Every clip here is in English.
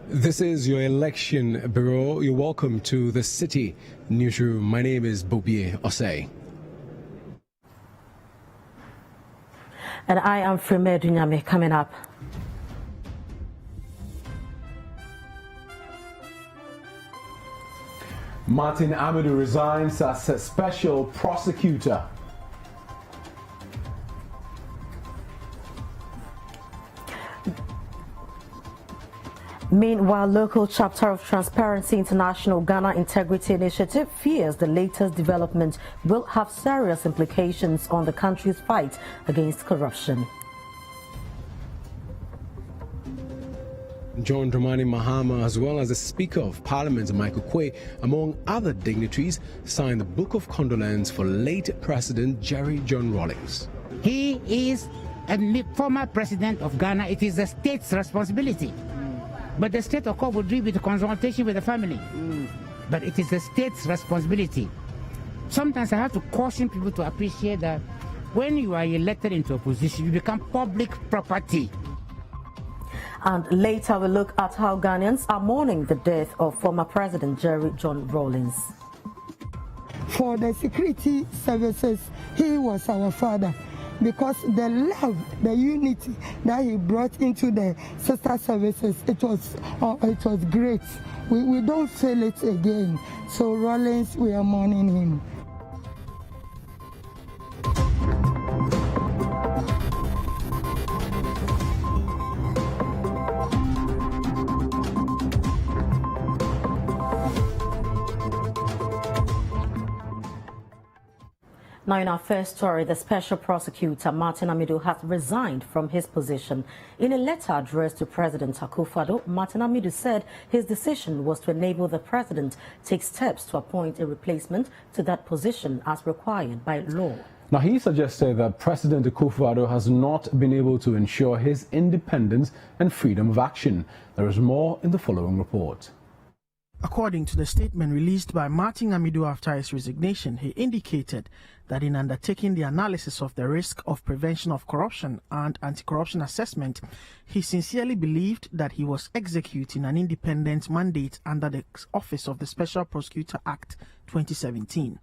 This is your election bureau. You're welcome to the Citi Newsroom. My name is Bobbie Osei. And I am Frema Adunyame. Coming up. Martin Amadou resigns as a special prosecutor. Meanwhile, local chapter of Transparency International Ghana Integrity Initiative fears the latest development will have serious implications on the country's fight against corruption. John Dramani Mahama, as well as the Speaker of Parliament, Michael Quay, among other dignitaries, signed the Book of Condolence for late President Jerry John Rawlings. He is a former president of Ghana. It is the state's responsibility. But the state, of course, will deal with the consultation with the family. But it is the state's responsibility. Sometimes I have to caution people to appreciate that when you are elected into a position, you become public property. And later we'll look at how Ghanaians are mourning the death of former President Jerry John Rawlings. For the security services, he was our father, because the love, the unity that he brought into the sister services, it was great. We don't feel it again. So Rawlings, we are mourning him. Now, in our first story, the special prosecutor, Martin Amadou, has resigned from his position. In a letter addressed to President Akufo-Addo, Martin Amadou said his decision was to enable the president take steps to appoint a replacement to that position as required by law. Now, he suggested that President Akufo-Addo has not been able to ensure his independence and freedom of action. There is more in the following report. According to the statement released by Martin Amadou after his resignation, he indicated that in undertaking the analysis of the risk of prevention of corruption and anti-corruption assessment, he sincerely believed that he was executing an independent mandate under the Office of the Special Prosecutor Act 2017.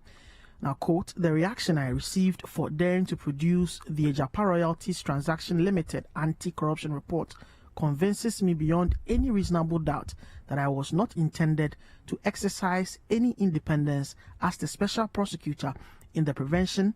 Now, quote, "The reaction I received for daring to produce the Ejapa Royalties Transaction Limited anti-corruption report convinces me beyond any reasonable doubt that I was not intended to exercise any independence as the special prosecutor in the prevention,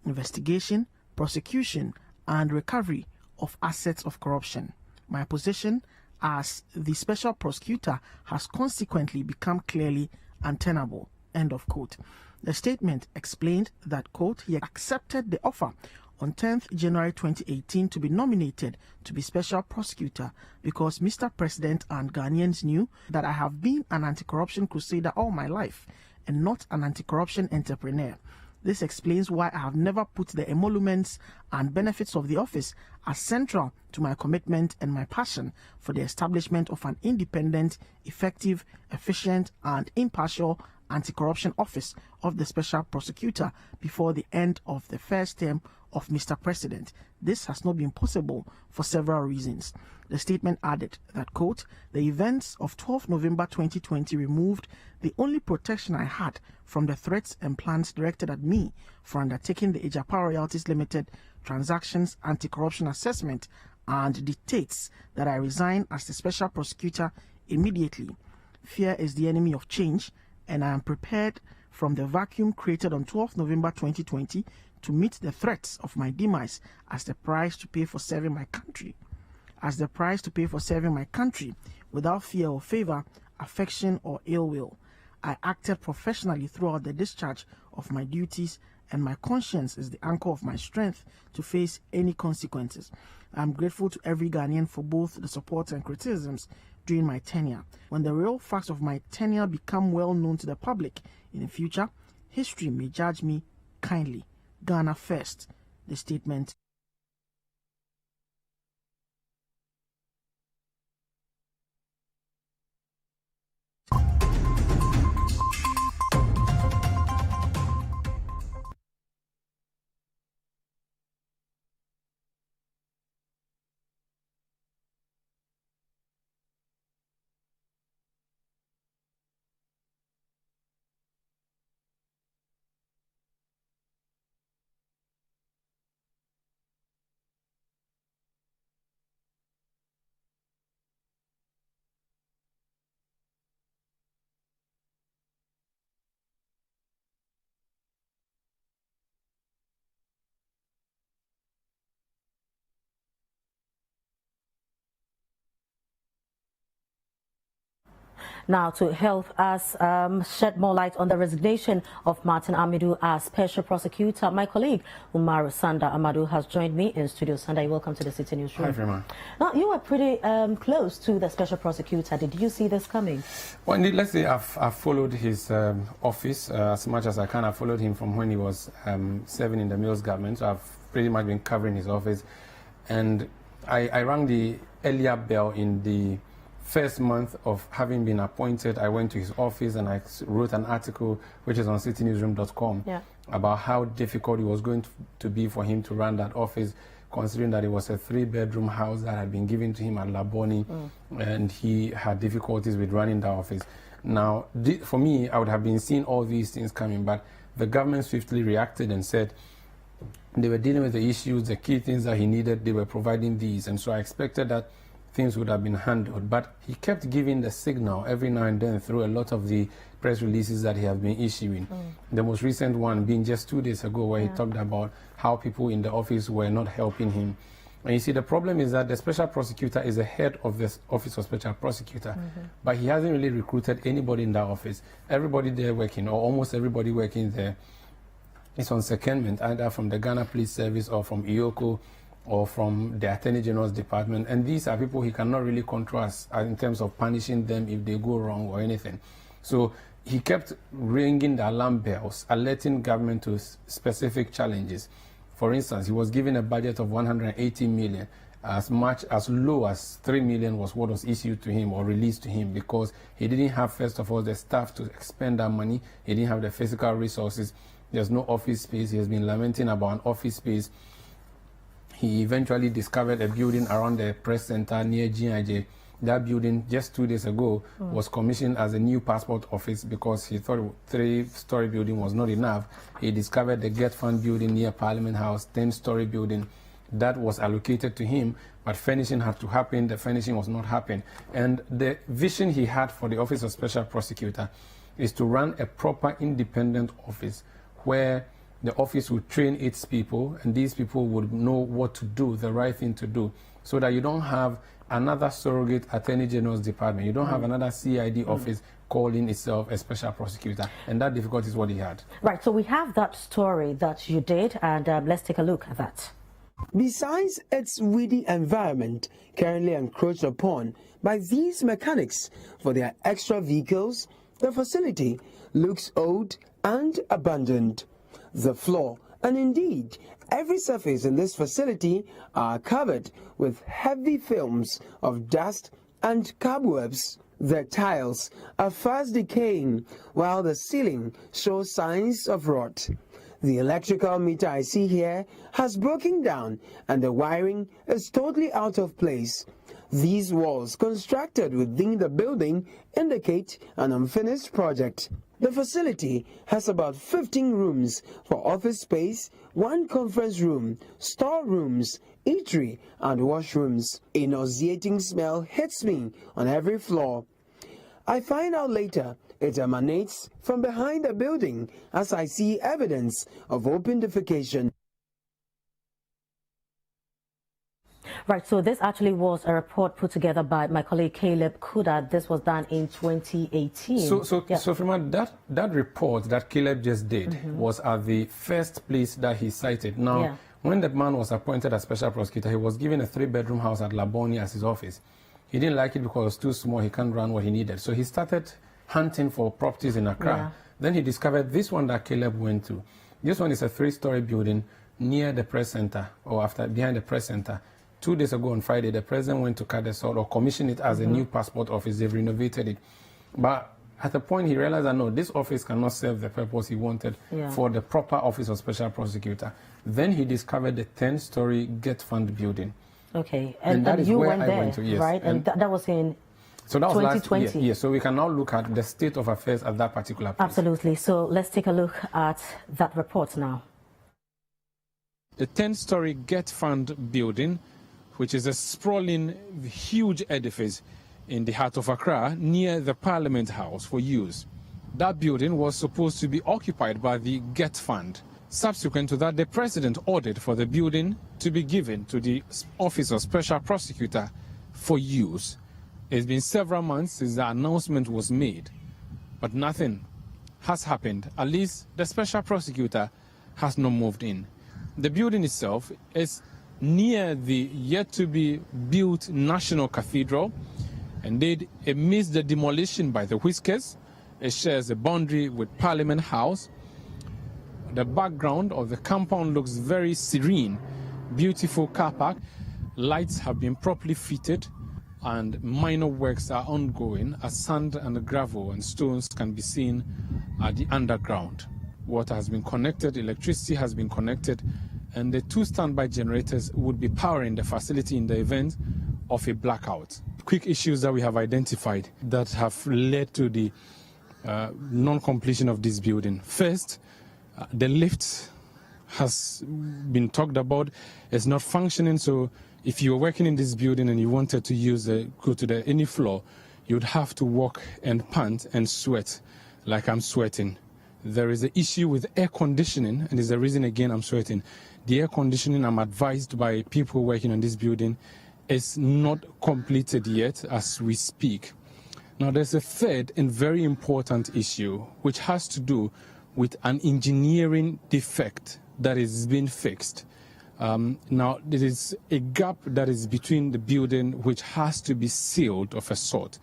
investigation, prosecution, and recovery of assets of corruption. My position as the special prosecutor has consequently become clearly untenable." End of quote. The statement explained that, quote, he accepted the offer on 10th January 2018 to be nominated to be special prosecutor because Mr. President and Ghanaians knew that I have been an anti-corruption crusader all my life and not an anti-corruption entrepreneur. This explains why I have never put the emoluments and benefits of the office as central to my commitment and my passion for the establishment of an independent, effective, efficient, and impartial anti-corruption office of the special prosecutor before the end of the first term of Mr. President. This has not been possible for several reasons. The statement added that, quote, "The events of 12 November 2020 removed the only protection I had from the threats and plans directed at me for undertaking the Ejapa Royalties Limited transactions anti-corruption assessment and dictates that I resign as the special prosecutor immediately. Fear is the enemy of change, and I am prepared from the vacuum created on 12 November 2020 to meet the threats of my demise as the price to pay for serving my country. As the price to pay for serving my country without fear or favor, affection or ill will. I acted professionally throughout the discharge of my duties, and my conscience is the anchor of my strength to face any consequences. I am grateful to every Ghanaian for both the support and criticisms during my tenure. When the real facts of my tenure become well known to the public in the future, history may judge me kindly. Ghana first." The statement. Now, to help us shed more light on the resignation of Martin Amidu as Special Prosecutor, my colleague Umaru Sanda Amadu has joined me in studio. Sanda, welcome to the Citi Newsroom. Hi, Frema. Now, you were pretty close to the Special Prosecutor. Did you see this coming? Well, indeed, let's say I've followed his office as much as I can. I followed him from when he was serving in the Mills government, so I've pretty much been covering his office. And I rang the earlier bell in the first month of having been appointed. I went to his office and I wrote an article, which is on citinewsroom.com, about how difficult it was going to be for him to run that office, considering that it was a 3-bedroom house that had been given to him at Laboni, and he had difficulties with running the office. Now, for me, I would have been seeing all these things coming, but the government swiftly reacted and said they were dealing with the issues, the key things that he needed, they were providing these, and so I expected that things would have been handled. But he kept giving the signal every now and then through a lot of the press releases that he has been issuing. The most recent one being just 2 days ago, where he talked about how people in the office were not helping him. And you see, the problem is that the Special Prosecutor is the head of the Office of Special Prosecutor, but he hasn't really recruited anybody in that office. Everybody there working, or almost everybody working there, is on secondment, either from the Ghana Police Service or from IOCO or from the Attorney General's Department. And these are people he cannot really control in terms of punishing them if they go wrong or anything. So he kept ringing the alarm bells, alerting government to specific challenges. For instance, he was given a budget of 180 million. As low as 3 million was what was issued to him or released to him, because he didn't have, first of all, the staff to expend that money. He didn't have the physical resources. There's no office space. He has been lamenting about an office space. He eventually discovered a building around the press center near GIJ. That building, just 2 days ago, was commissioned as a new passport office because he thought a 3-story building was not enough. He discovered the Get Fund building near Parliament House, 10-story building. That was allocated to him, but furnishing had to happen. The furnishing was not happening. And the vision he had for the Office of Special Prosecutor is to run a proper independent office where the office would train its people, and these people would know what to do, the right thing to do, so that you don't have another surrogate Attorney General's Department. You don't have another CID office calling itself a Special Prosecutor, and that difficulty is what he had. Right, so we have that story that you did, and let's take a look at that. Besides its weedy environment, currently encroached upon by these mechanics for their extra vehicles, the facility looks old and abandoned. The floor, and indeed every surface in this facility, are covered with heavy films of dust and cobwebs. The tiles are fast decaying, while the ceiling shows signs of rot. The electrical meter I see here has broken down, and the wiring is totally out of place. These walls constructed within the building indicate an unfinished project. The facility has about 15 rooms for office space, 1 conference room, storerooms, eatery, and washrooms. A nauseating smell hits me on every floor. I find out later it emanates from behind the building, as I see evidence of open defecation. Right, so this actually was a report put together by my colleague Caleb Kuda. This was done in 2018. So Frema, that report that Caleb just did was at the first place that he cited. Now, when the man was appointed as Special Prosecutor, he was given a 3-bedroom house at Laboni as his office. He didn't like it because it was too small. He can't run what he needed. So he started hunting for properties in Accra. Then he discovered this one that Caleb went to. This one is a 3-story building near the press center, or behind the press center. 2 days ago on Friday, the president went to cut the sod or commission it as a new passport office. They've renovated it. But at a point, he realized that no, this office cannot serve the purpose he wanted for the proper Office of Special Prosecutor. Then he discovered the 10-story Get Fund building. Okay, and that is you where went I there, went to, yes. right? And that was in so that was 2020. last year. Yes, so we can now look at the state of affairs at that particular place. Absolutely. So let's take a look at that report now. The 10-story Get Fund building, which is a sprawling, huge edifice in the heart of Accra near the Parliament House for use. That building was supposed to be occupied by the Get Fund. Subsequent to that, the president ordered for the building to be given to the Office of Special Prosecutor for use. It's been several months since the announcement was made, but nothing has happened. At least the special prosecutor has not moved in. The building itself is near the yet-to-be-built National Cathedral, and amidst the demolition by the Whiskers, it shares a boundary with Parliament House. The background of the compound looks very serene. Beautiful car park. Lights have been properly fitted, and minor works are ongoing as sand and gravel and stones can be seen at the underground. Water has been connected, electricity has been connected, and the 2 standby generators would be powering the facility in the event of a blackout. Quick issues that we have identified that have led to the non-completion of this building. First, the lift has been talked about. It's not functioning, so if you were working in this building and you wanted to go to any floor, you'd have to walk and pant and sweat like I'm sweating. There is an issue with air conditioning, and it's the reason again I'm sweating. The air conditioning, I'm advised by people working on this building, is not completed yet as we speak. Now there's a third and very important issue which has to do with an engineering defect that is being fixed. Now, there is a gap that is between the building which has to be sealed of a sort.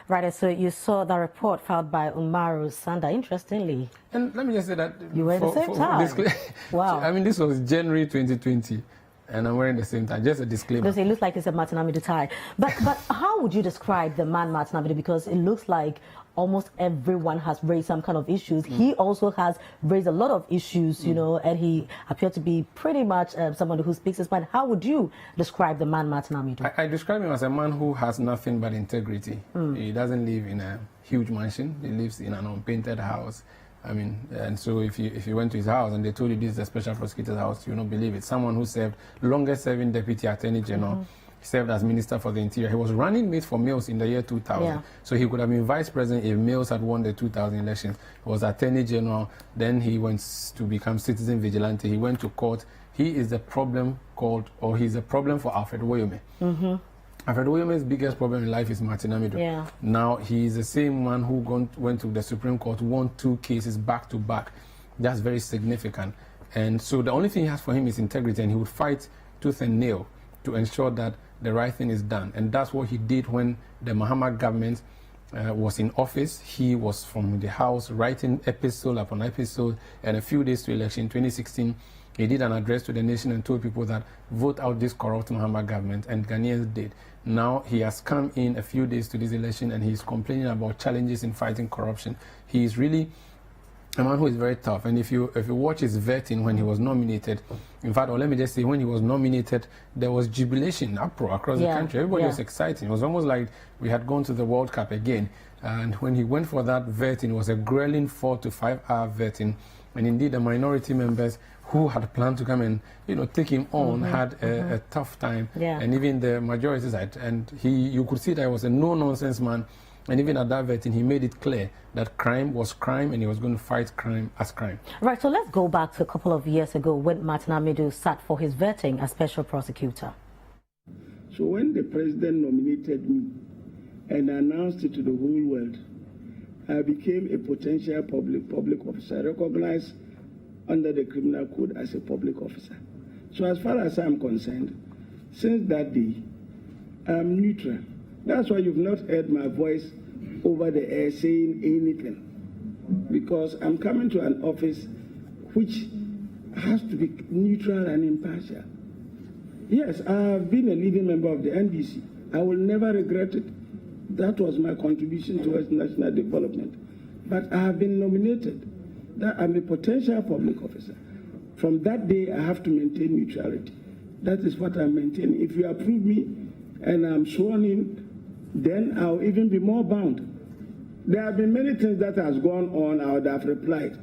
Right, so you saw the report filed by Umaru Sanda, interestingly. And let me just say that... You were at the same time? Wow. I mean, this was January 2020, and I'm wearing the same tie. Just a disclaimer. Because it looks like it's a Martin Amidu tie. But how would you describe the man Martin Amidu? Because it looks like almost everyone has raised some kind of issues. He also has raised a lot of issues, you know, and he appeared to be pretty much someone who speaks his mind. How would you describe the man Martin Amidu? I describe him as a man who has nothing but integrity. He doesn't live in a huge mansion. He lives in an unpainted house. I mean, and so if you went to his house and they told you this is the special prosecutor's house, you don't believe it. Someone who served, longest serving deputy attorney general, served as Minister for the Interior. He was running mate for Mills in the year 2000. Yeah. So he could have been vice president if Mills had won the 2000 elections. He was Attorney General. Then he went to become citizen vigilante. He went to court. He is the problem he's a problem for Alfred Woyome. Alfred Woyome's biggest problem in life is Martin Amidu. Yeah. Now, he is the same man who went to the Supreme Court, won 2 cases back to back. That's very significant. And so the only thing he has for him is integrity, and he would fight tooth and nail to ensure that the right thing is done. And that's what he did when the Mahama government was in office. He was from the House writing episode upon episode, and a few days to election 2016, he did an address to the nation and told people that vote out this corrupt Mahama government, and Ghanaians did. Now he has come in a few days to this election and he's complaining about challenges in fighting corruption. He is really a man who is very tough, and if you watch his vetting when he was nominated, in fact, or let me just say, when he was nominated, there was jubilation, uproar across the country. Everybody was excited. It was almost like we had gone to the World Cup again. And when he went for that vetting, it was a grueling 4 to 5 hour vetting, and indeed the minority members who had planned to come and take him on had a tough time, and even the majority side. And you could see that he was a no-nonsense man. And even at that vetting, he made it clear that crime was crime and he was going to fight crime as crime. Right, so let's go back to a couple of years ago when Martin Amidu sat for his vetting as special prosecutor. So when the president nominated me and announced it to the whole world, I became a potential public officer, recognized under the criminal code as a public officer. So as far as I'm concerned, since that day, I'm neutral. That's why you've not heard my voice over the air saying anything, because I'm coming to an office which has to be neutral and impartial. Yes, I have been a leading member of the NDC. I will never regret it. That was my contribution towards national development. But I have been nominated. That I'm a potential public officer. From that day, I have to maintain neutrality. That is what I'm maintaining. If you approve me and I'm sworn in, then I'll even be more bound. There have been many things that has gone on, I would have replied.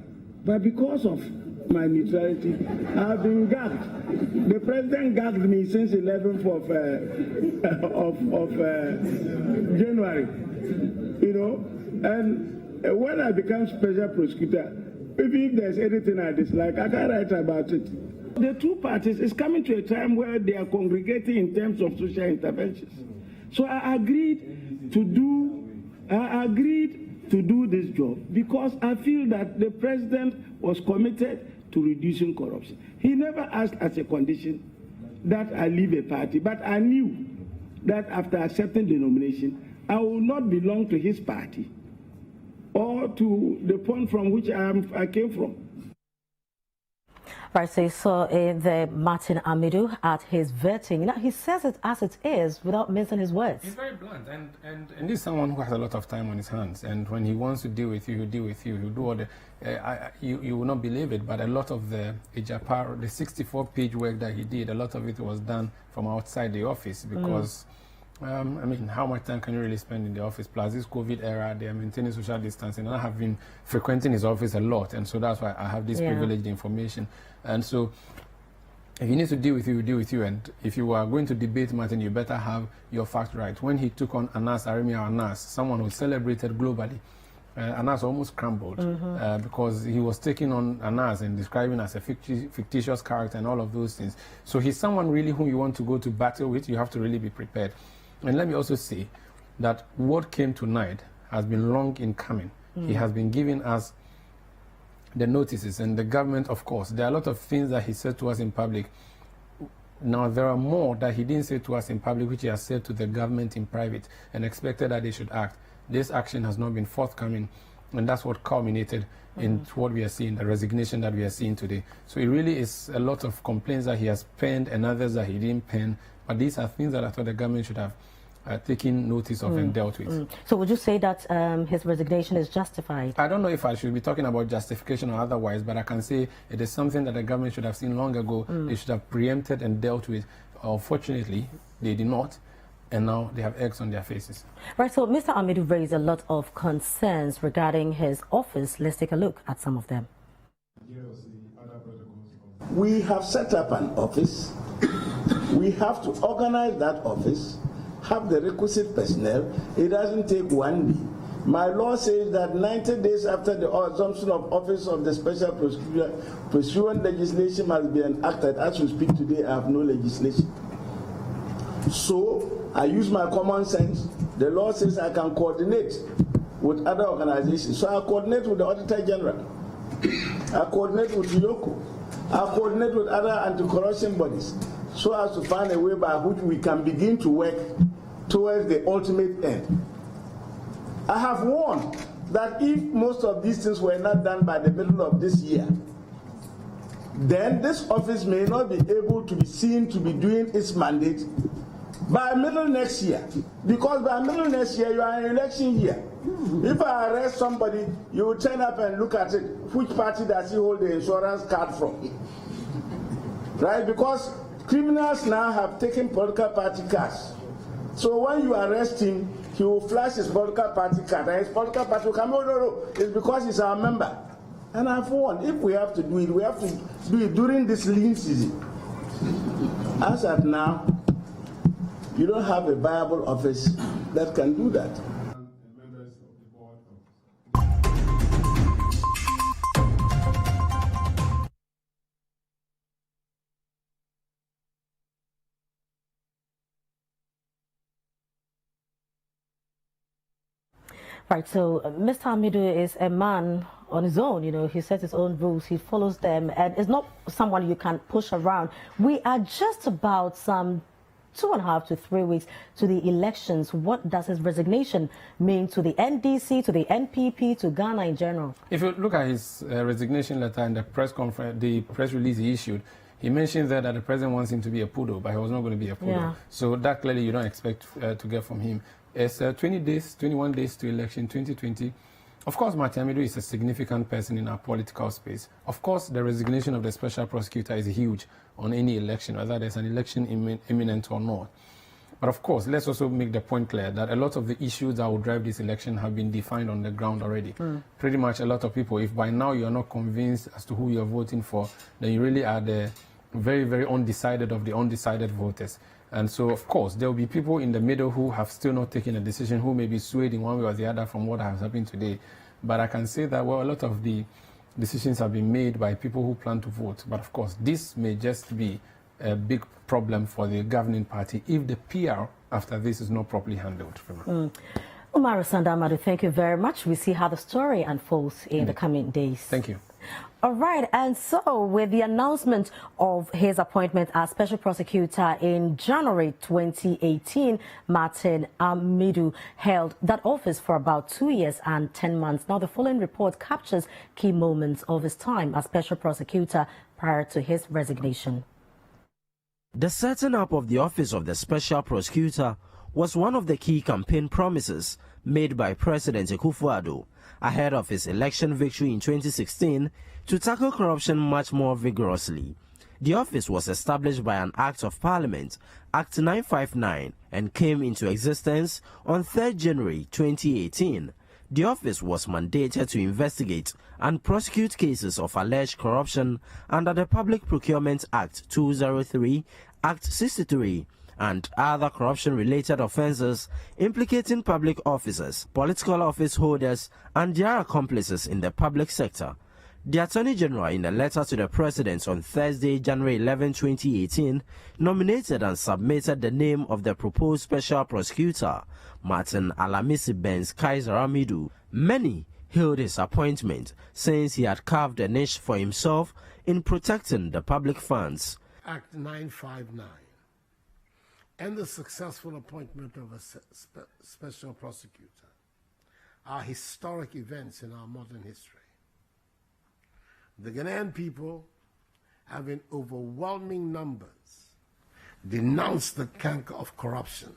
But because of my neutrality, I've been gagged. The president gagged me since 11th of January, and when I became special prosecutor, If there's anything I dislike, I can write about it. The two parties is coming to a time where they are congregating in terms of social interventions. So I agreed to do this job because I feel that the president was committed to reducing corruption. He never asked as a condition that I leave a party, but I knew that after accepting the nomination, I will not belong to his party or to the point from which I came from. Right, so you saw the Martin Amidu at his vetting. You know, he says it as it is without mincing his words. He's very blunt, and he's someone who has a lot of time on his hands. And when he wants to deal with you, he'll deal with you. He'll do all the. You will not believe it, but a lot of the Ejapar, the 64-page work that he did, a lot of it was done from outside the office because. I mean, how much time can you really spend in the office? Plus, this COVID era, they are maintaining social distancing. And I have been frequenting his office a lot, and so that's why I have this privileged information. And so, if he needs to deal with you, deal with you. And if you are going to debate Martin, you better have your facts right. When he took on Anas, Arimia Anas, someone who celebrated globally, Anas almost crumbled because he was taking on Anas and describing as a fictitious character and all of those things. So he's someone really who you want to go to battle with. You have to really be prepared. And let me also say that what came tonight has been long in coming. He has been giving us the notices, and the government, of course. There are a lot of things that he said to us in public. Now, there are more that he didn't say to us in public, which he has said to the government in private and expected that they should act. This action has not been forthcoming, and that's what culminated in what we are seeing, the resignation that we are seeing today. So it really is a lot of complaints that he has penned and others that he didn't pen, but these are things that I thought the government should have taken notice of and dealt with. So would you say that his resignation is justified? I don't know if I should be talking about justification or otherwise, but I can say it is something that the government should have seen long ago. They should have preempted and dealt with. Unfortunately, they did not, and now they have eggs on their faces. Right, so Mr. Amidu raised a lot of concerns regarding his office. Let's take a look at some of them. We have set up an office. We have to organize that office, have the requisite personnel. It doesn't take 1 day. My law says that 90 days after the assumption of office of the special prosecutor, pursuant legislation must be enacted. As we speak today, I have no legislation. So I use my common sense. The law says I can coordinate with other organizations. So I coordinate with the Auditor General. I coordinate with Yoko. I coordinate with other anti-corruption bodies so as to find a way by which we can begin to work towards the ultimate end. I have warned that if most of these things were not done by the middle of this year, then this office may not be able to be seen to be doing its mandate by middle next year. Because by middle next year, you are in election year. If I arrest somebody, you will turn up and look at it. Which party does he hold the insurance card from? Right? Because criminals now have taken political party cards. So when you arrest him, he will flash his political party card, and his political party will come, oh, no, it's because he's our member. And I've warned, if we have to do it, we have to do it during this lean season. As at now, you don't have a viable office that can do that. Right, so Mr. Amidu is a man on his own, you know, he sets his own rules, he follows them, and is not someone you can push around. We are just about some 2.5 to 3 weeks to the elections. What does his resignation mean to the NDC, to the NPP, to Ghana in general? If you look at his resignation letter and the press conference, the press release he issued, he mentioned there that the president wants him to be a poodle, but he was not going to be a poodle. Yeah. So that clearly you don't expect to get from him. It's 21 days to election 2020. Of course, Martin Amidu is a significant person in our political space. Of course, the resignation of the special prosecutor is huge on any election, whether there's an election imminent or not. But of course, let's also make the point clear that a lot of the issues that will drive this election have been defined on the ground already. Pretty much a lot of people, if by now you're not convinced as to who you're voting for, then you really are the very, very undecided of the undecided voters. And so, of course, there will be people in the middle who have still not taken a decision, who may be swayed in one way or the other from what has happened today. But I can say that, well, a lot of the decisions have been made by people who plan to vote. But of course, this may just be a big problem for the governing party if the PR after this is not properly handled. Umaru Sandamadu, thank you very much. We see how the story unfolds in the coming days. Thank you. All right, and so with the announcement of his appointment as special prosecutor in January 2018, Martin Amidu held that office for about 2 years and 10 months. Now, the following report captures key moments of his time as special prosecutor prior to his resignation. The setting up of the office of the special prosecutor was one of the key campaign promises made by President Akufo-Addo ahead of his election victory in 2016 to tackle corruption much more vigorously. The office was established by an Act of Parliament, Act 959, and came into existence on 3 January 2018. The office was mandated to investigate and prosecute cases of alleged corruption under the Public Procurement Act 203, Act 63, and other corruption-related offences implicating public officers, political office holders, and their accomplices in the public sector. The Attorney General, in a letter to the President on Thursday, January 11, 2018, nominated and submitted the name of the proposed special prosecutor, Martin Alamisi Benz Kaiser Amidu. Many hailed his appointment since he had carved a niche for himself in protecting the public funds. Act 959 and the successful appointment of a special prosecutor are historic events in our modern history. The Ghanaian people have in overwhelming numbers denounced the canker of corruption.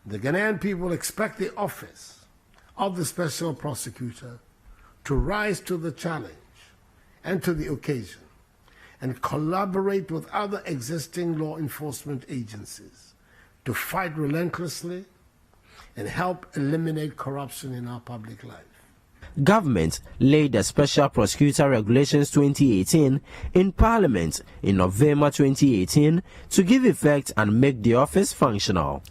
The Ghanaian people expect the office of the special prosecutor to rise to the challenge and to the occasion and collaborate with other existing law enforcement agencies to fight relentlessly and help eliminate corruption in our public life. Government laid the Special Prosecutor Regulations 2018 in Parliament in November 2018 to give effect and make the office functional.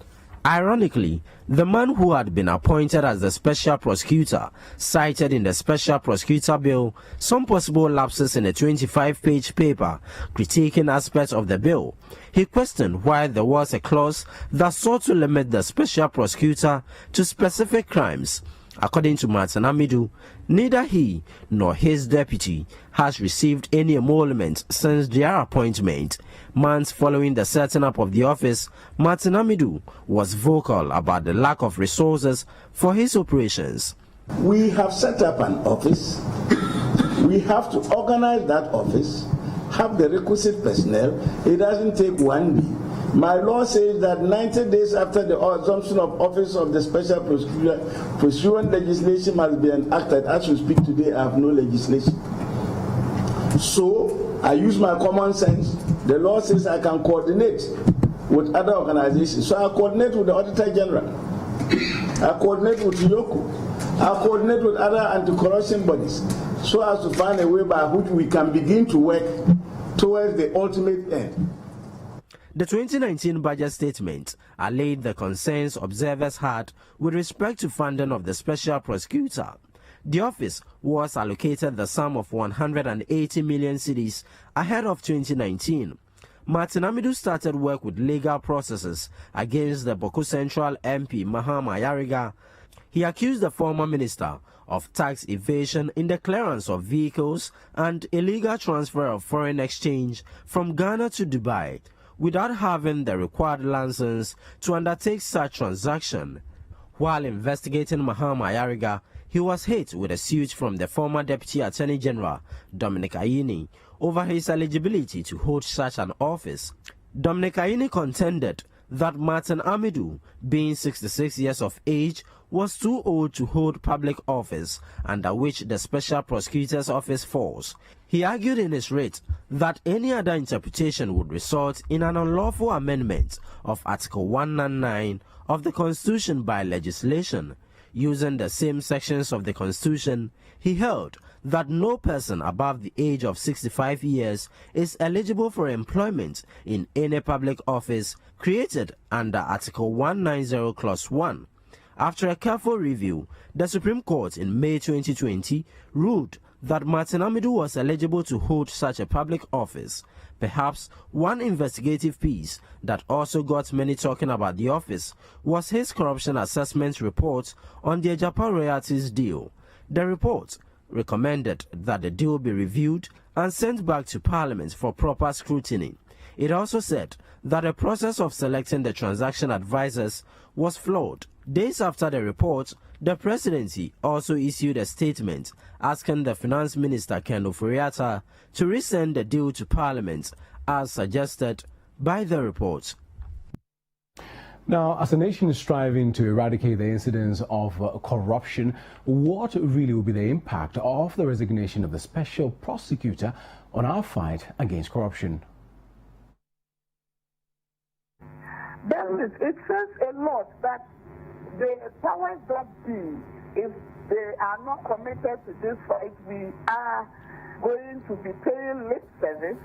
Ironically, the man who had been appointed as the Special Prosecutor cited in the Special Prosecutor Bill some possible lapses in a 25-page paper critiquing aspects of the bill. He questioned why there was a clause that sought to limit the Special Prosecutor to specific crimes. According to Martin Amidu, neither he nor his deputy has received any emolument since their appointment. Months following the setting up of the office, Martin Amidu was vocal about the lack of resources for his operations. We have set up an office. We have to organize that office, have the requisite personnel. It doesn't take 1 day. My law says that 90 days after the assumption of office of the special prosecutor, pursuant legislation must be enacted. As we speak today, I have no legislation. So I use my common sense. The law says I can coordinate with other organizations. So I coordinate with the Auditor General. I coordinate with Yoko. I coordinate with other anti-corruption bodies so as to find a way by which we can begin to work towards the ultimate end. The 2019 budget statement allayed the concerns observers had with respect to funding of the special prosecutor. The office was allocated the sum of 180 million cedis ahead of 2019. Martin Amidu started work with legal processes against the Boko Central MP Mahama Yariga. He accused the former minister of tax evasion in the clearance of vehicles and illegal transfer of foreign exchange from Ghana to Dubai, without having the required license to undertake such transaction. While investigating Mahama Yariga, he was hit with a suit from the former Deputy Attorney General, Dominic Ayini, over his eligibility to hold such an office. Dominic Ayini contended that Martin Amidu, being 66 years of age, was too old to hold public office under which the Special Prosecutor's Office falls. He argued in his writ that any other interpretation would result in an unlawful amendment of Article 199 of the Constitution by legislation. Using the same sections of the Constitution, he held that no person above the age of 65 years is eligible for employment in any public office created under Article 190 Clause 1. After a careful review, the Supreme Court in May 2020 ruled that Martin Amidu was eligible to hold such a public office. Perhaps one investigative piece that also got many talking about the office was his corruption assessment report on the Ajapa royalties deal. The report recommended that the deal be reviewed and sent back to Parliament for proper scrutiny. It also said that the process of selecting the transaction advisors was flawed. Days after the report, the presidency also issued a statement asking the Finance Minister Ken Ofori-Atta to resend the deal to Parliament as suggested by the report. Now, as a nation is striving to eradicate the incidence of corruption, what really will be the impact of the resignation of the special prosecutor on our fight against corruption? It says a lot that the powers that be, if they are not committed to this fight, we are going to be paying lip service.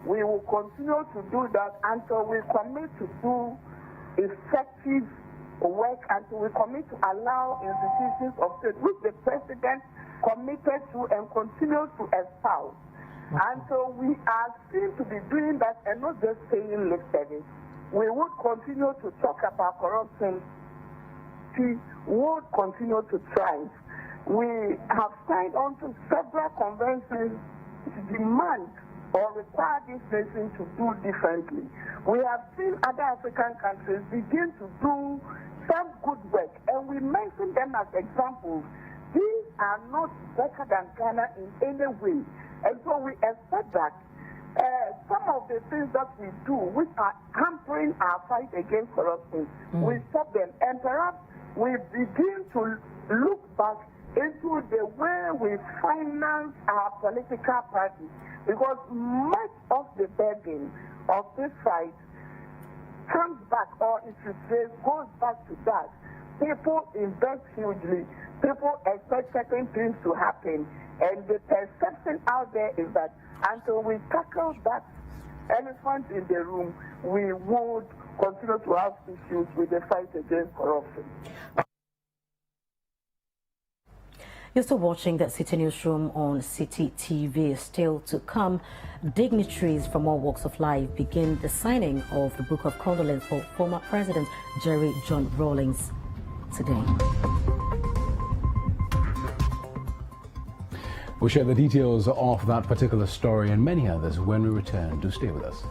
We will continue to do that until we commit to do effective work, until we commit to allow institutions of state, which the president committed to and continues to espouse. Until we are seen to be doing that and not just paying lip service, we would continue to talk about corruption. We would continue to thrive. We have signed on to several conventions to demand or require this nation to do differently. We have seen other African countries begin to do some good work, and we mention them as examples. These are not better than Ghana in any way, and so we expect that some of the things that we do, which are hampering our fight against corruption, we stop them, and perhaps we begin to look back into the way we finance our political parties, because much of the burden of this fight comes back, or it should say goes back to that. People invest hugely, people expect certain things to happen, and the perception out there is that until we tackle that elephant in the room, we would continue to have issues with the fight against corruption. You're still watching the Citi Newsroom on Citi TV. Still to come, dignitaries from all walks of life begin the signing of the Book of Condolence for former President Jerry John Rawlings today. We'll share the details of that particular story and many others when we return. Do stay with us.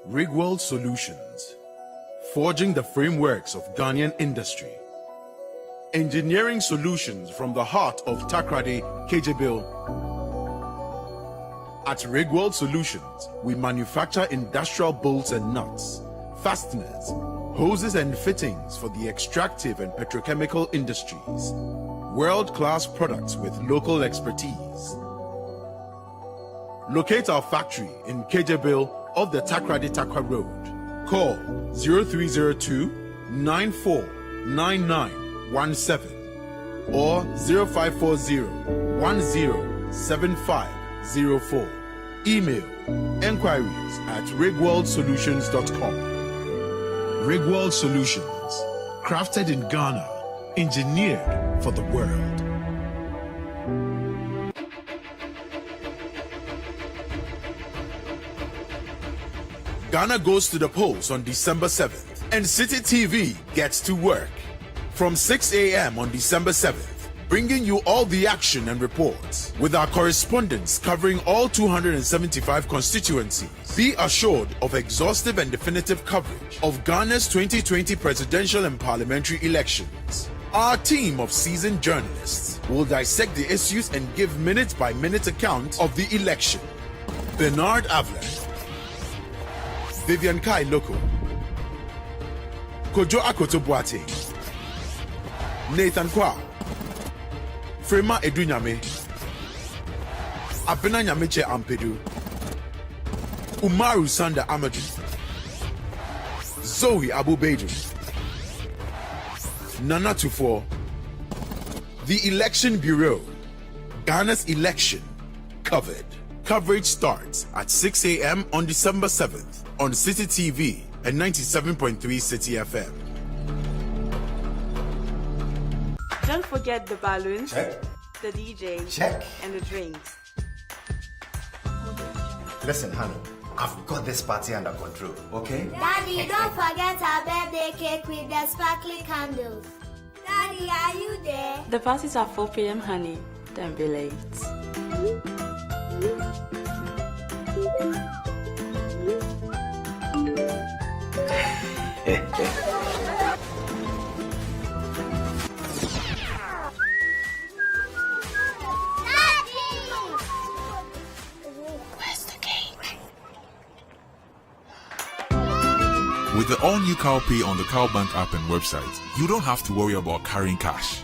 Rigworld Solutions, forging the frameworks of Ghanaian industry. Engineering solutions from the heart of Takrady, Kejebil. At Rigworld Solutions, we manufacture industrial bolts and nuts, fasteners, hoses and fittings for the extractive and petrochemical industries. World-class products with local expertise. Locate our factory in Kejebil of the Takrady Takwa Road. Call 0302 949917 or 0540 107504. Email enquiries at rigworldsolutions.com. Rigworld Solutions, crafted in Ghana, engineered for the world. Ghana goes to the polls on December 7th, and Citi TV gets to work. From 6 a.m. on December 7th, bringing you all the action and reports, with our correspondents covering all 275 constituencies. Be assured of exhaustive and definitive coverage of Ghana's 2020 presidential and parliamentary elections. Our team of seasoned journalists will dissect the issues and give minute-by-minute account of the election. Bernard Avler, Vivian Kai Loko, Kojo Akoto Boate, Nathan Kwa, Frema Adunyame, Adunyame Ampedu, Umaru Sanda Amadou, Zoe Abu Beidou, Nana Tufo, the Election Bureau, Ghana's election covered. Coverage starts at 6 a.m. on December 7th on Citi TV and 97.3 Citi FM. Don't forget the balloons, check, the DJ, check, and the drinks. Listen, honey, I've got this party under control, okay? Daddy, don't forget our birthday cake with the sparkly candles. Daddy, are you there? The parties are 4 p.m., honey. Don't be late. With the all-new CowPay on the CowBank app and website, you don't have to worry about carrying cash.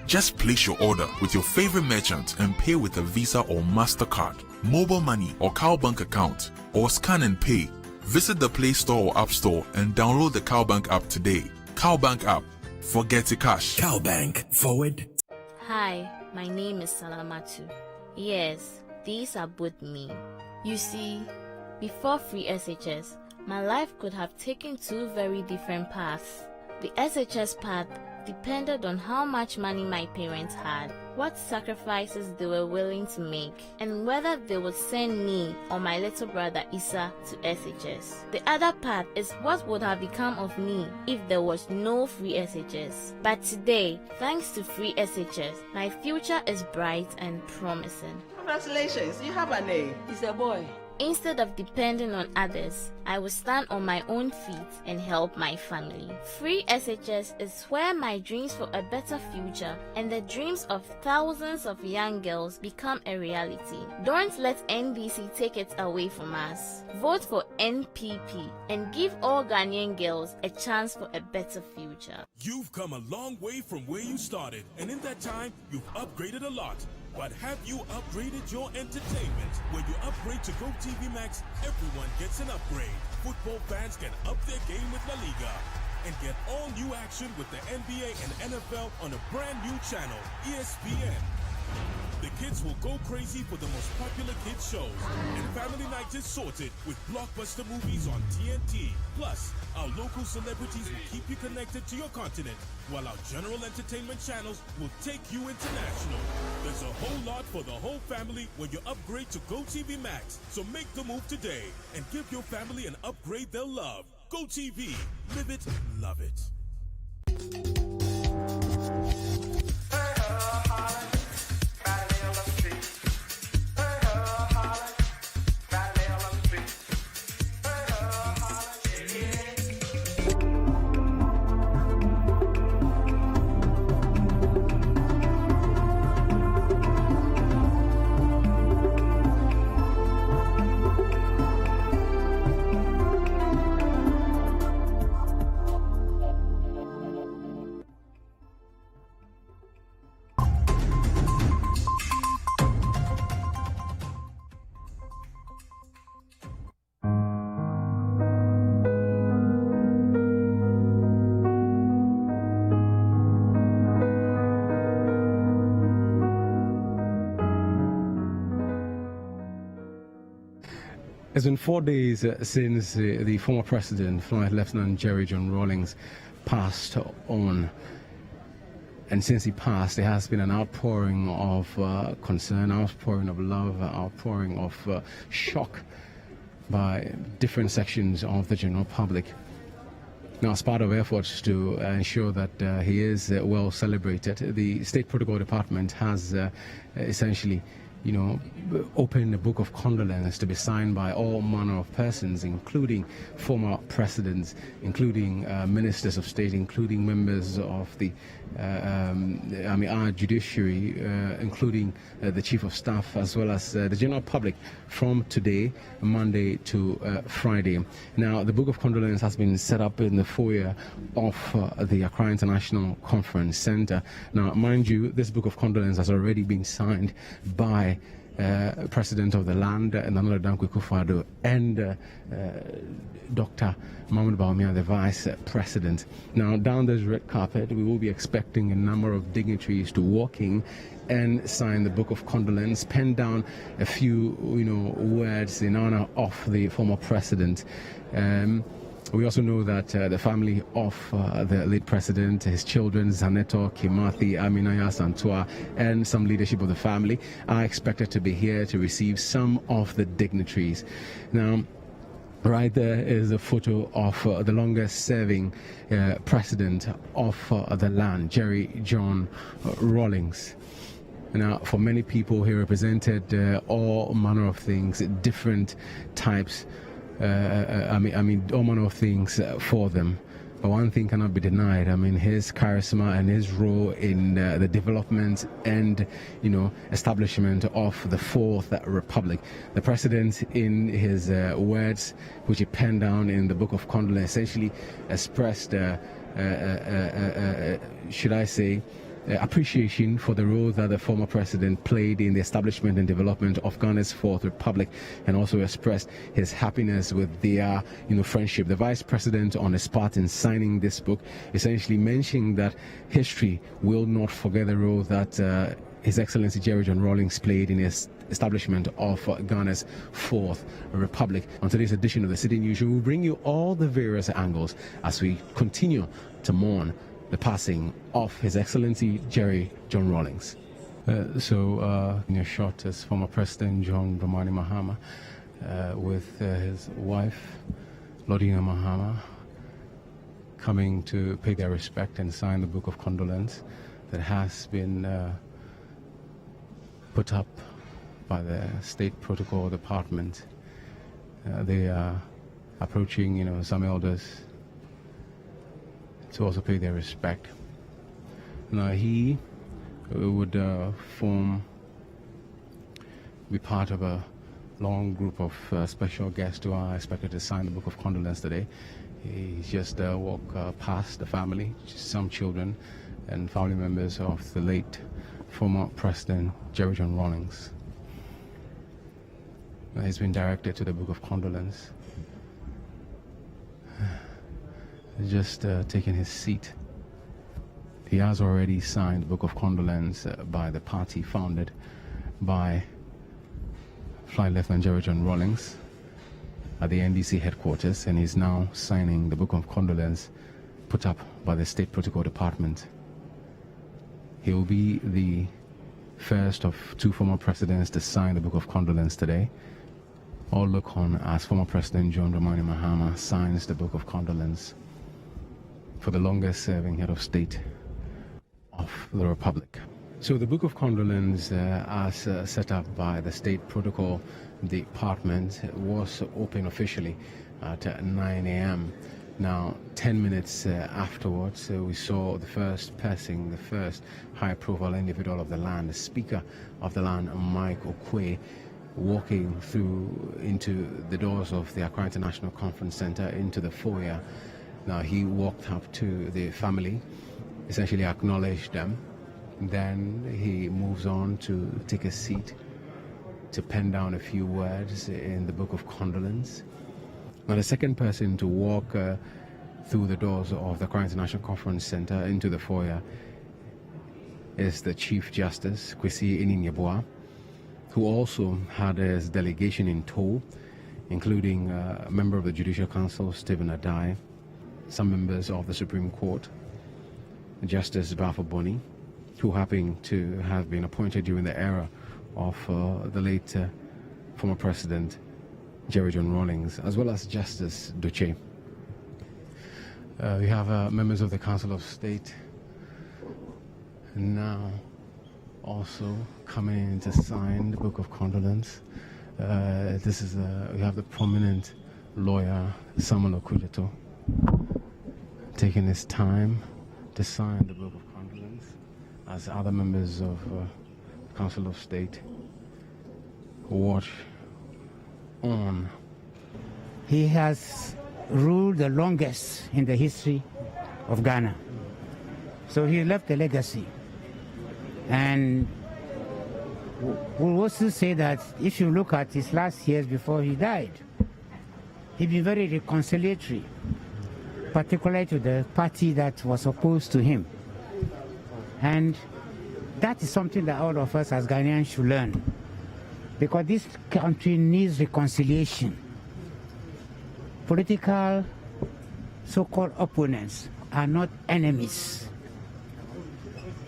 Just place your order with your favorite merchant and pay with a Visa or MasterCard, mobile money or CowBank account, or scan and pay. Visit the Play Store or App Store and download the CowBank app today. CowBank app. Forget the cash. CowBank. Forward. Hi, my name is Salamatu. Yes, these are both me. You see, before free SHS, my life could have taken two very different paths. The SHS path depended on how much money my parents had, what sacrifices they were willing to make, and whether they would send me or my little brother Issa to SHS. The other part is what would have become of me if there was no free SHS. But today, thanks to free SHS, my future is bright and promising. Congratulations, you have a name. He's a boy. Instead of depending on others, I will stand on my own feet and help my family. Free SHS is where my dreams for a better future and the dreams of thousands of young girls become a reality. Don't let NDC take it away from us. Vote for NPP and give all Ghanaian girls a chance for a better future. You've come a long way from where you started, and in that time, you've upgraded a lot. But have you upgraded your entertainment? When you upgrade to GoTV Max, everyone gets an upgrade. Football fans can up their game with La Liga and get all new action with the NBA and NFL on a brand new channel, ESPN. The kids will go crazy for the most popular kids shows, and family night is sorted with blockbuster movies on TNT. Plus, our local celebrities will keep you connected to your continent, while our general entertainment channels will take you international. There's a whole lot for the whole family when you upgrade to GoTV Max. So make the move today and give your family an upgrade they'll love. GoTV. Live it, love it. It's been 4 days since the former president, Flight Lieutenant Jerry John Rawlings, passed on. And since he passed, there has been an outpouring of concern, outpouring of love, outpouring of shock by different sections of the general public. Now, as part of efforts to ensure that he is well celebrated, the State Protocol Department has essentially open a book of condolence to be signed by all manner of persons, including former presidents, including ministers of state, including members of the our judiciary, including the chief of staff, as well as the general public, from today, Monday to Friday. Now, the book of condolence has been set up in the foyer of the Accra International Conference Center. Now, mind you, this book of condolence has already been signed by President of the land, Nana Dankwa Akufo-Addo, and Dr. Mahmoud Bawumia, the Vice President. Now, down this red carpet, we will be expecting a number of dignitaries to walk in and sign the book of condolence, pen down a few, words in honor of the former president. We also know that the family of the late president, his children, Zaneto, Kimathi, Aminaya, Santua, and some leadership of the family are expected to be here to receive some of the dignitaries. Now, right there is a photo of the longest serving president of the land, Jerry John Rawlings. Now, for many people, he represented all manner of things, different types. All manner of things for them. But one thing cannot be denied. His charisma and his role in the development and, establishment of the Fourth Republic. The president, in his words, which he penned down in the Book of Condolence, essentially expressed, should I say, appreciation for the role that the former president played in the establishment and development of Ghana's Fourth Republic, and also expressed his happiness with their friendship. The vice president, on his part in signing this book, essentially mentioning that history will not forget the role that His Excellency Jerry John Rawlings played in his establishment of Ghana's Fourth Republic. On today's edition of the Citi Newsroom, we'll bring you all the various angles as we continue to mourn the passing of His Excellency Jerry John Rawlings. In your shot is former President John Dramani Mahama with his wife, Lodina Mahama, coming to pay their respect and sign the Book of Condolence that has been put up by the State Protocol Department. They are approaching, some elders to also pay their respect. Now he would be part of a long group of special guests who are expected to sign the Book of Condolence today. He just walked past the family, some children and family members of the late former President Jerry John Rawlings. He's been directed to the Book of Condolence. Just taking his seat. He has already signed the Book of Condolence by the party founded by Flight Lieutenant Jerry John Rawlings at the NDC headquarters, and he's now signing the Book of Condolence put up by the State Protocol Department. He will be the first of two former presidents to sign the Book of Condolence today. All look on as former President John Dramani Mahama signs the Book of Condolence for the longest serving head of state of the Republic. So the Book of Condolence, as set up by the State Protocol Department, was opened officially at 9 a.m. Now, 10 minutes afterwards, we saw the first person, the first high-profile individual of the land, the Speaker of the land, Mike Okwei, walking through into the doors of the Accra International Conference Center, into the foyer. Now, he walked up to the family, essentially acknowledged them. Then he moves on to take a seat to pen down a few words in the Book of Condolence. Now, the second person to walk through the doors of the Accra International Conference Center into the foyer is the Chief Justice, Kwesi Eninyeboa, who also had his delegation in tow, including a member of the Judicial Council, Stephen Adai, some members of the Supreme Court, Justice Bafo Boni, who happened to have been appointed during the era of the late former President Jerry John Rawlings, as well as Justice Doche. We have members of the Council of State now also coming in to sign the Book of Condolence. We have the prominent lawyer Samuel Okujeto taking his time to sign the Book of Condolence, as other members of the Council of State watch on. He has ruled the longest in the history of Ghana. So he left a legacy. And will also say that if you look at his last years before he died, he'd been very reconciliatory, particularly to the party that was opposed to him. And that is something that all of us as Ghanaians should learn, because this country needs reconciliation. Political so-called opponents are not enemies.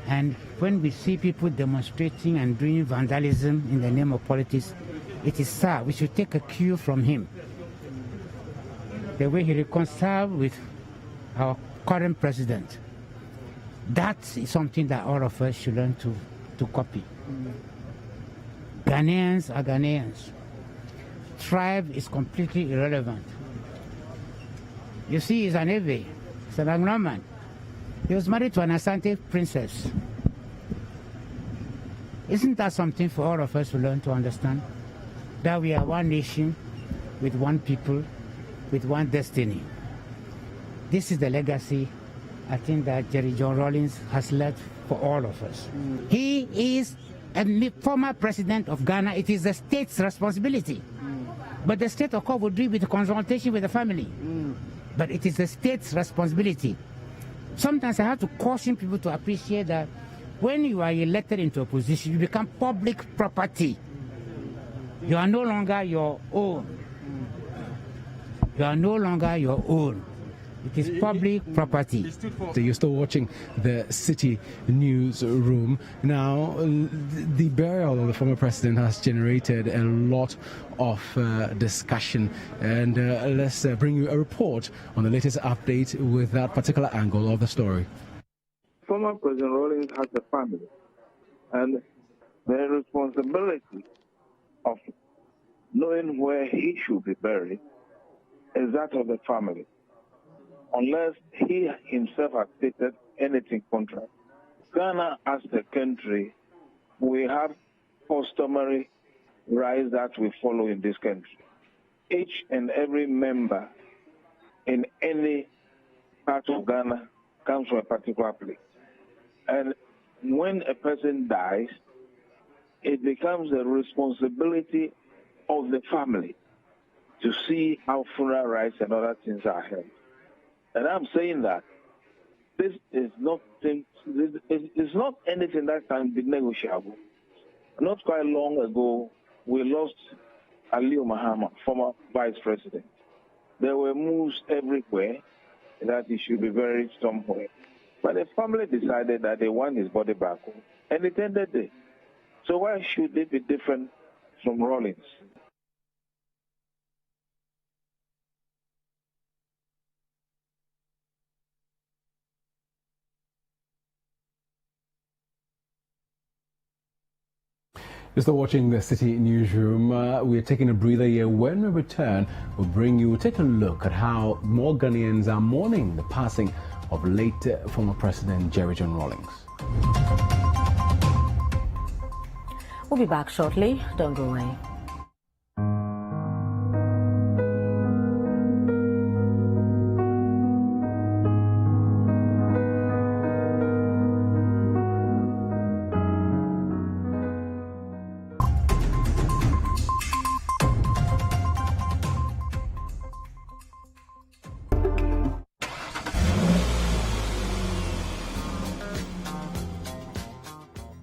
And when we see people demonstrating and doing vandalism in the name of politics, it is sad. We should take a cue from him. The way he reconciled with our current president, that is something that all of us should learn to copy. Ghanaians are Ghanaians. Tribe is completely irrelevant. You see, he's an Ewe, he's an Angloman. He was married to an Asante princess. Isn't that something for all of us to learn to understand? That we are one nation, with one people, with one destiny. This is the legacy I think that Jerry John Rawlings has left for all of us. He is a former president of Ghana. It is the state's responsibility. But the state, of course, will do with the consultation with the family. But it is the state's responsibility. Sometimes I have to caution people to appreciate that when you are elected into a position, you become public property. You are no longer your own. You are no longer your own. It is public property. You're still watching the Citi Newsroom. Now, the burial of the former president has generated a lot of discussion, and let's bring you a report on the latest update with that particular angle of the story. Former President Rawlings has a family, and the responsibility of knowing where he should be buried is that of the family, unless he himself has stated anything contrary. Ghana, as a country, we have customary rights that we follow in this country. Each and every member in any part of Ghana comes from a particular place. And when a person dies, it becomes the responsibility of the family to see how funeral rites and other things are held. And I'm saying that this is not anything that can be negotiable. Not quite long ago, we lost Aliu Mahama, former vice president. There were moves everywhere that he should be buried somewhere. But the family decided that they want his body back home, and it ended there. So why should they be different from Rawlings? You're still watching the Citi Newsroom. We're taking a breather here. When we return, we'll take a look at how more Ghanaians are mourning the passing of late former President Jerry John Rawlings. We'll be back shortly. Don't go away.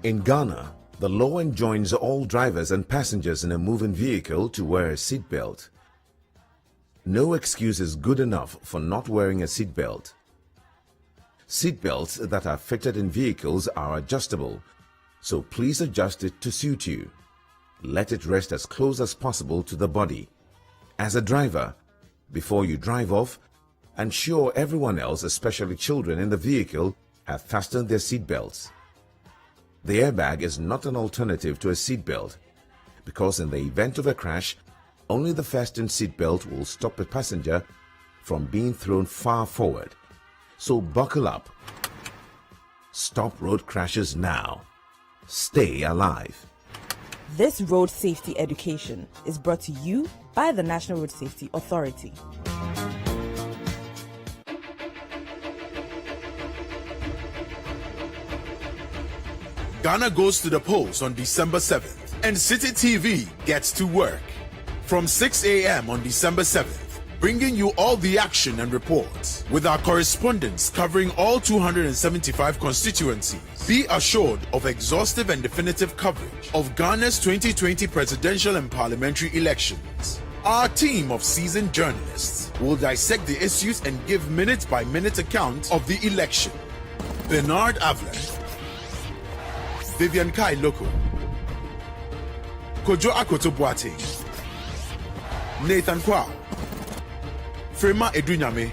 In Ghana, the law enjoins all drivers and passengers in a moving vehicle to wear a seatbelt. No excuse is good enough for not wearing a seatbelt. Seatbelts that are fitted in vehicles are adjustable, so please adjust it to suit you. Let it rest as close as possible to the body. As a driver, before you drive off, ensure everyone else, especially children in the vehicle, have fastened their seatbelts. The airbag is not an alternative to a seatbelt, because in the event of a crash, only the fastened seatbelt will stop a passenger from being thrown far forward. So buckle up. Stop road crashes now. Stay alive. This road safety education is brought to you by the National Road Safety Authority. Ghana goes to the polls on December 7th, and Citi TV gets to work. From 6 a.m. on December 7th, bringing you all the action and reports with our correspondents covering all 275 constituencies. Be assured of exhaustive and definitive coverage of Ghana's 2020 presidential and parliamentary elections. Our team of seasoned journalists will dissect the issues and give minute-by-minute account of the election. Bernard Avler, Vivian Kai Loko, Kojo Akoto Boateng, Nathan Kwa, Frema Adunyame,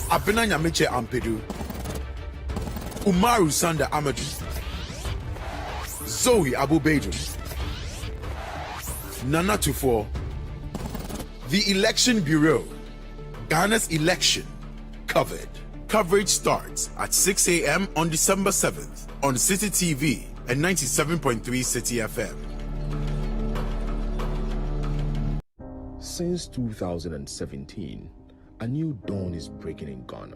Abena Nyameche Ampedu, Umaru Sanda Amadou, Zoe Abu Badru, Nana Tufo. The Election Bureau, Ghana's election covered. Coverage starts at 6 a.m. on December 7th on Citi TV and 97.3 Citi FM. Since 2017, a new dawn is breaking in Ghana.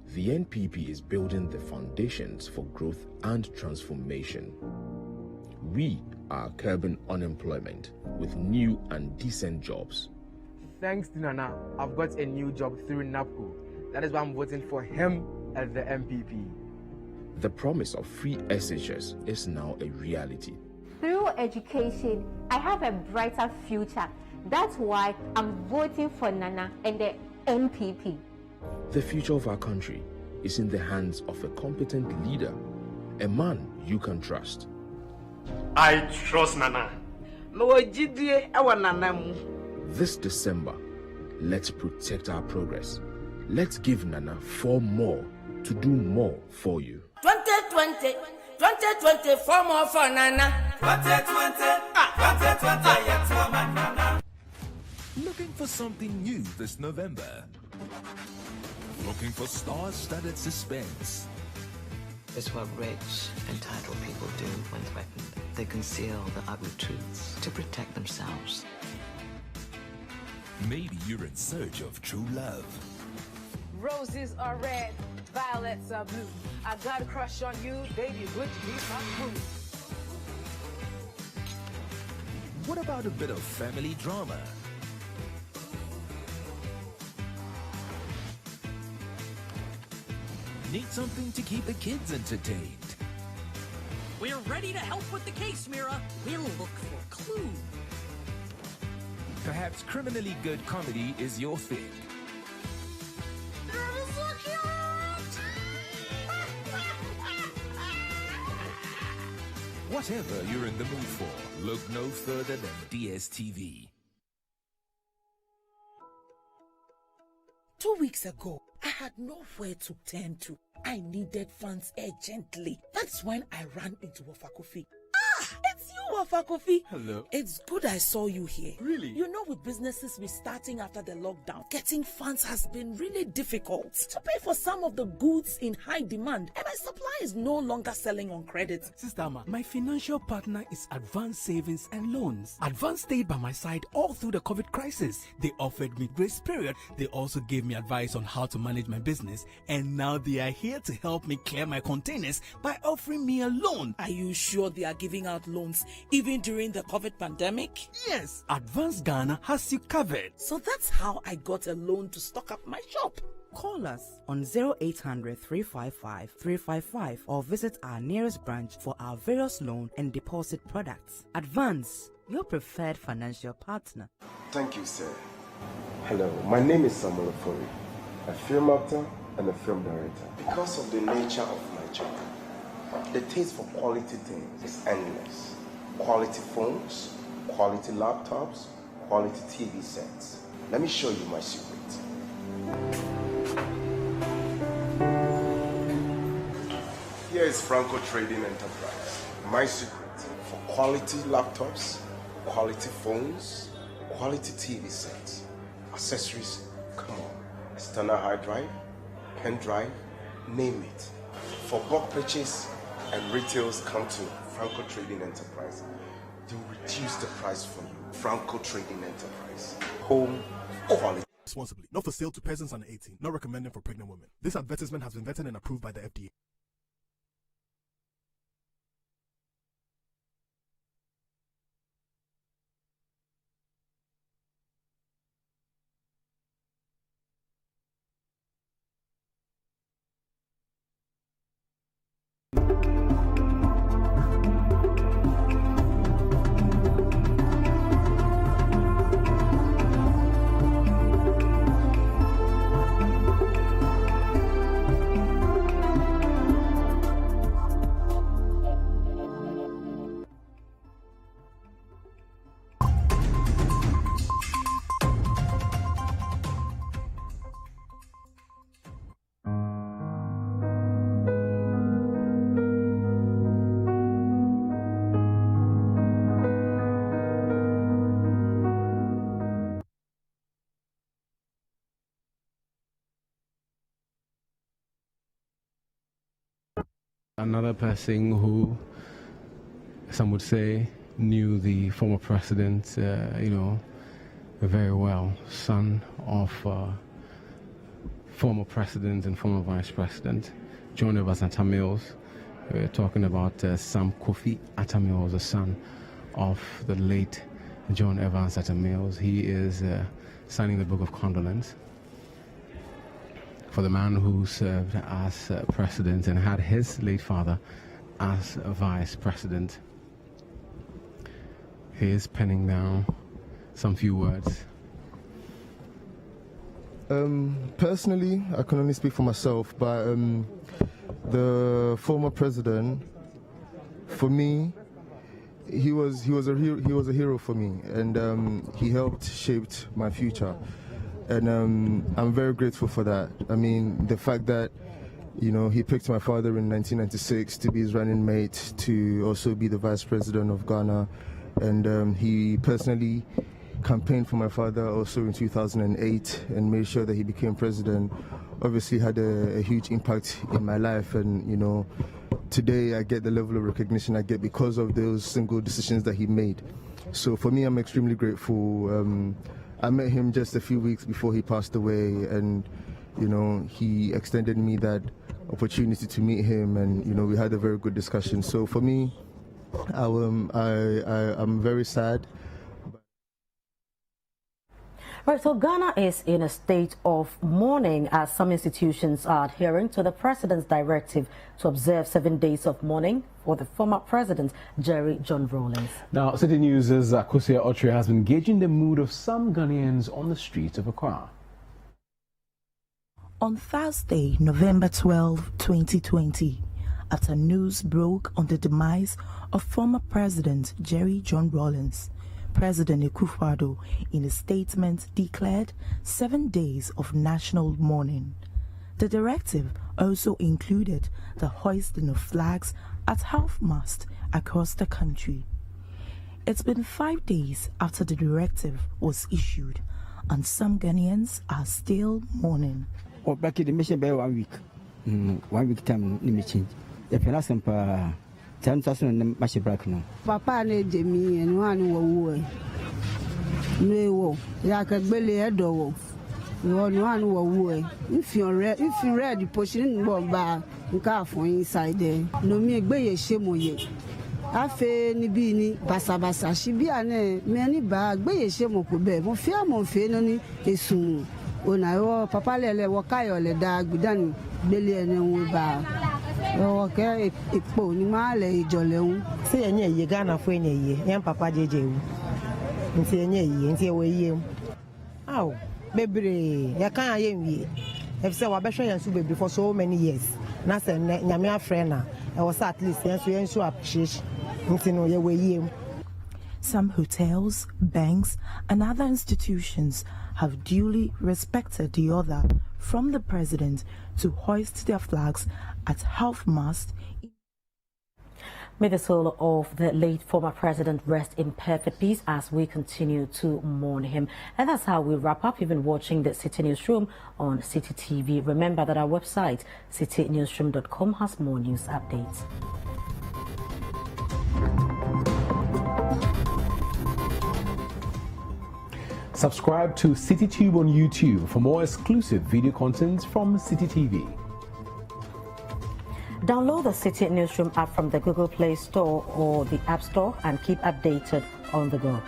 The NPP is building the foundations for growth and transformation. We are curbing unemployment with new and decent jobs. Thanks to Nana, I've got a new job through NAPCO. That is why I'm voting for him as the MPP. The promise of free SHS is now a reality. Through education, I have a brighter future. That's why I'm voting for Nana and the MPP. The future of our country is in the hands of a competent leader, a man you can trust. I trust Nana. This December, let's protect our progress. Let's give Nana 4 more to do more for you. 2020, 4 more for Nana. 2020, Looking for something new this November? Looking for star-studded suspense? It's what rich, entitled people do when threatened. They conceal the ugly truths to protect themselves. Maybe you're in search of true love. Roses are red, violets are blue. I got a crush on you, baby, would you be my boo? What about a bit of family drama? Need something to keep the kids entertained? We're ready to help with the case, Mira. We'll look for clues. Perhaps criminally good comedy is your thing. Whatever you're in the mood for, look no further than DSTV. 2 weeks ago, I had nowhere to turn to. I needed funds urgently. That's when I ran into Wafakofi. It's you, Wafakofi. Hello. It's good I saw you here. Really? You know, with businesses restarting after the lockdown, getting funds has been really difficult to pay for some of the goods in high demand, and my supply is no longer selling on credit. Sister Ama, my financial partner is Advanced Savings and Loans. Advanced stayed by my side all through the COVID crisis. They offered me grace period. They also gave me advice on how to manage my business, and now they are here to help me clear my containers by offering me a loan. Are you sure they are giving out loans even during the COVID pandemic? Yes, Advanced Ghana has you covered. So that's how I got a loan to stock up my shop. Call us on 0800 355 355 or visit our nearest branch for our various loan and deposit products. Advance, your preferred financial partner. Thank you, sir. Hello, my name is Samuel Ofori, a film actor and a film director. Because of the nature of my job, the taste for quality things is endless. Quality phones, quality laptops, quality TV sets. Let me show you my secret. Here is Franco Trading Enterprise. My secret for quality laptops, quality phones, quality TV sets, accessories, come on, external hard drive, pen drive, name it. For bulk purchase and retails, come to Franco Trading Enterprise. They'll reduce the price for you. Franco Trading Enterprise. Home quality. Responsibly. Not for sale to persons under 18. Not recommended for pregnant women. This advertisement has been vetted and approved by the FDA. Another person who, some would say, knew the former president, very well, son of former president and former vice president, John Evans Atta-Mills. We're talking about Sam Kofi Atta-Mills, the son of the late John Evans Atta-Mills. He is signing the book of condolence for the man who served as president and had his late father as a vice president. He is penning down some few words. Personally, I can only speak for myself, but the former president, for me, he was a hero for me, and he helped shape my future. And I'm very grateful for that. I mean, the fact that, he picked my father in 1996 to be his running mate, to also be the vice president of Ghana. And he personally campaigned for my father also in 2008 and made sure that he became president. Obviously had a huge impact in my life. And, today I get the level of recognition I get because of those single decisions that he made. So for me, I'm extremely grateful. I met him just a few weeks before he passed away, and he extended me that opportunity to meet him, and we had a very good discussion. So for me, I'm very sad. Right, so Ghana is in a state of mourning as some institutions are adhering to the president's directive to observe 7 days of mourning for the former president, Jerry John Rawlings. Now, Citi News' Osei has been gauging the mood of some Ghanaians on the streets of Accra. On Thursday, November 12, 2020, after news broke on the demise of former President Jerry John Rawlings, President Akufo-Addo, in a statement, declared 7 days of national mourning. The directive also included the hoisting of flags at half-mast across the country. It's been 5 days after the directive was issued, and some Ghanaians are still mourning. Back in the mission by 1 week. 1 week time, let me change. If you're not simple, Papa ne Jimmy and one were no, Yakagbele Edo. One were if you read the position bar and car for inside there. No me bay a shemo. Afe ni bini basabasa shibiane many bag bay a shemo could be more fear mon fenoni esu. When I papa lele wakayo le dag bidan billion and bar. Okay, Ipo ni male ijole say enye ye Ghana fo enye ye yan papa jeje wu nti enye ye nti e we ye aw bebre ya kan aye nwie if say wa behwe yan so bebre for so many years na say nyame afre na e was at least yan so appreciation nti no ye we ye. Some hotels, banks, and other institutions have duly respected the order from the president to hoist their flags at half-mast. May the soul of the late former president rest in perfect peace as we continue to mourn him. And that's how we wrap up. You've been watching the Citi Newsroom on Citi TV. Remember that our website, citinewsroom.com, has more news updates. Subscribe to CityTube on YouTube for more exclusive video content from Citi TV. Download the Citi Newsroom app from the Google Play Store or the App Store and keep updated on the go.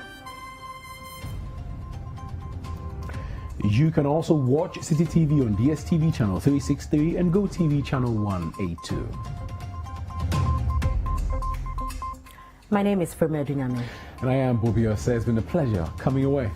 You can also watch Citi TV on DSTV channel 363 and GoTV channel 182. My name is Frema Adunyame. And I am Bobbie. Osei. It's been a pleasure coming your way.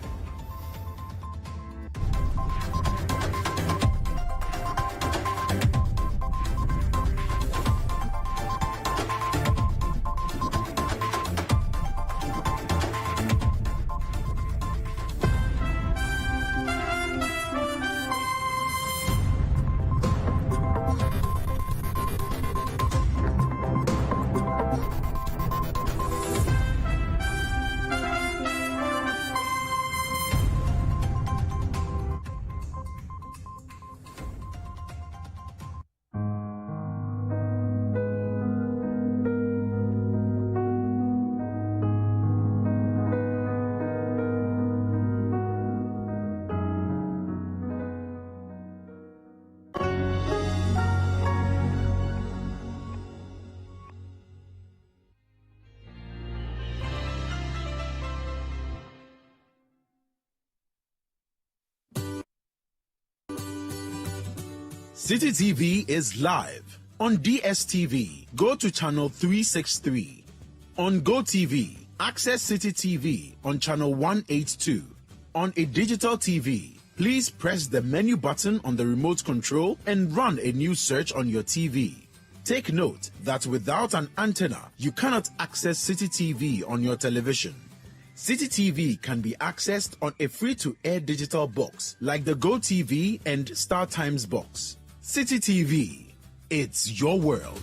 Citi TV is live. On DSTV, go to channel 363. On GoTV, access Citi TV on channel 182. On a digital TV, please press the menu button on the remote control and run a new search on your TV. Take note that without an antenna, you cannot access Citi TV on your television. Citi TV can be accessed on a free-to-air digital box like the GoTV and StarTimes box. Citi TV, it's your world.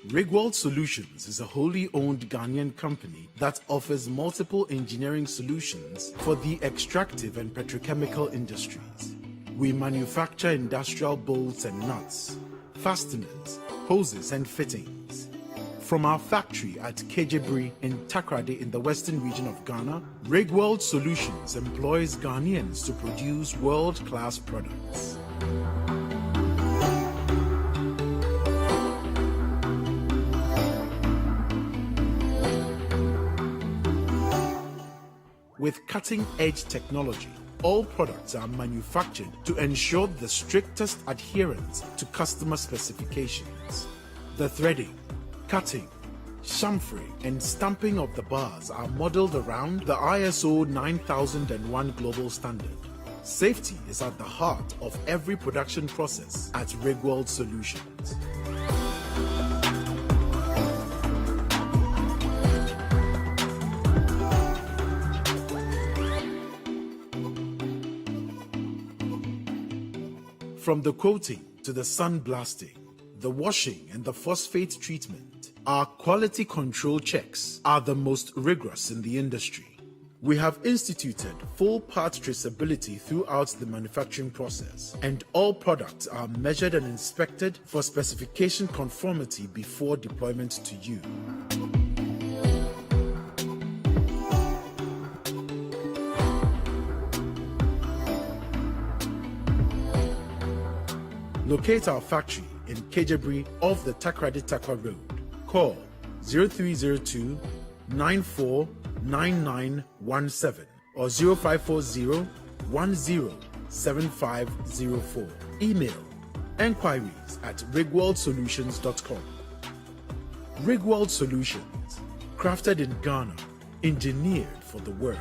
Rigworld Solutions is a wholly owned Ghanaian company that offers multiple engineering solutions for the extractive and petrochemical industries. We manufacture industrial bolts and nuts, fasteners, hoses and fittings. From our factory at Kejebri in Takrade in the western region of Ghana, Rigworld Solutions employs Ghanaians to produce world-class products. With cutting-edge technology, all products are manufactured to ensure the strictest adherence to customer specifications. The threading, cutting, chamfering, and stamping of the bars are modeled around the ISO 9001 global standard. Safety is at the heart of every production process at Rigworld Solutions. From the coating to the sandblasting, the washing and the phosphate treatment, our quality control checks are the most rigorous in the industry. We have instituted full part traceability throughout the manufacturing process, and all products are measured and inspected for specification conformity before deployment to you. Locate our factory in Kejebri off the Takrade Takwa Road. Call 0302 949917 or 0540 107504. Email enquiries at rigworldsolutions.com. Rigworld Solutions, crafted in Ghana, engineered for the world.